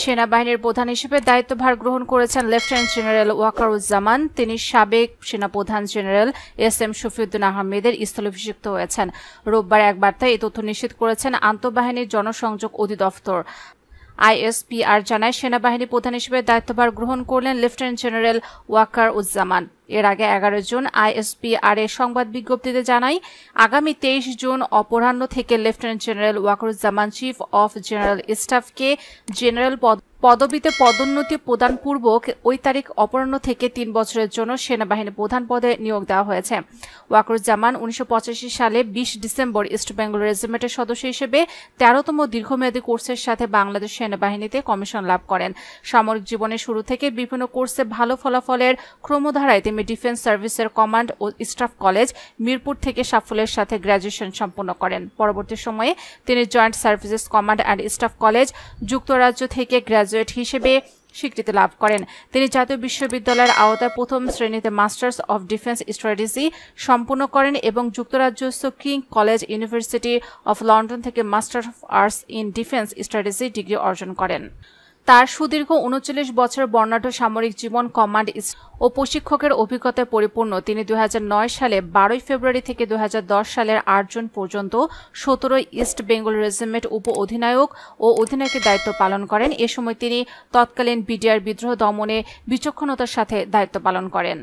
সেনাবাহিনীর প্রধান হিসেবে দায়িত্বভার গ্রহণ করেছেন লেফটেন্যান্ট জেনারেল ওয়াকারুজ্জামান। তিনি সাবেক সেনাপ্রধান জেনারেল এস.এম. শফিউদ্দিন আহমেদের স্থলাভিষিক্ত হয়েছেন। রোববার এক বার্তায় এই তথ্য নিশ্চিত করেছেন আন্তঃবাহিনীর জনসংযোগ অধিদপ্তর। আইএসপিআর জানায়, সেনাবাহিনী প্রধান হিসেবে দায়িত্বভার গ্রহণ করলেন লেফটেন্যান্ট জেনারেল ওয়াকারুজ্জামান। এর আগে 11 জুন আইএসপিআর এর সংবাদ বিজ্ঞপ্তিতে জানায়, আগামী 23 জুন অপরাহ্ন থেকে lieutenant general Wakeruzzaman chief of general স্টাফকে জেনারেল পদবিতে পদোন্নতি প্রদানপূর্বক ওই তারিখ অপরাহ্ন থেকে 3 বছরের জন্য সেনাবাহিনী প্রধান পদে নিয়োগ দেওয়া হয়েছে। ওয়াকারুজ্জামান 1985 সালে 20 ডিসেম্বর ইস্ট বেঙ্গল রেজিমেন্টের সদস্য হিসেবে 13তম দীর্ঘমেয়াদী কোর্সের সাথে বাংলাদেশ সেনাবাহিনীতে কমিশন লাভ করেন। সামরিক জীবনের শুরু থেকে বিভিন্ন কোর্সে ভালো ফলাফলের ক্রমধারায় তিনি ডিফেন্স সার্ভিসের কমান্ড ও স্টাফ কলেজ মিরপুর থেকে সাফল্যের সাথে গ্র্যাজুয়েশন সম্পন্ন করেন। পরবর্তী সময়ে তিনি joint services command and staff college যুক্তরাজ্য থেকে গ্র্যাজুয়েট হিসেবে স্বীকৃতি লাভ করেন। তিনি জাতীয় বিশ্ববিদ্যালয়ের আওতায় প্রথম শ্রেণীতে মাস্টার্স অব ডিফেন্স স্ট্র্যাটেজি সম্পন্ন করেন এবং যুক্তরাজ্যস্থ king college university of London থেকে master of arts in defence strategy degree অর্জন করেন। তার সুদীর্ঘ 39 বছর বর্ণাঢ্য সামরিক জীবন কমান্ড ও প্রশিক্ষকের অভিজ্ঞতায় পরিপূর্ণ। তিনি 2009 সালে 12 ফেব্রুয়ারি থেকে 2010 সালের 8 জুন পর্যন্ত 17 ইস্ট বেঙ্গল রেজিমেন্ট উপ অধিনায়ক ও অধিনায়কের দায়িত্ব পালন করেন। এ সময় তিনি তৎকালীন বিডিআর বিদ্রোহ দমনে বিচক্ষণতার সাথে দায়িত্ব পালন করেন।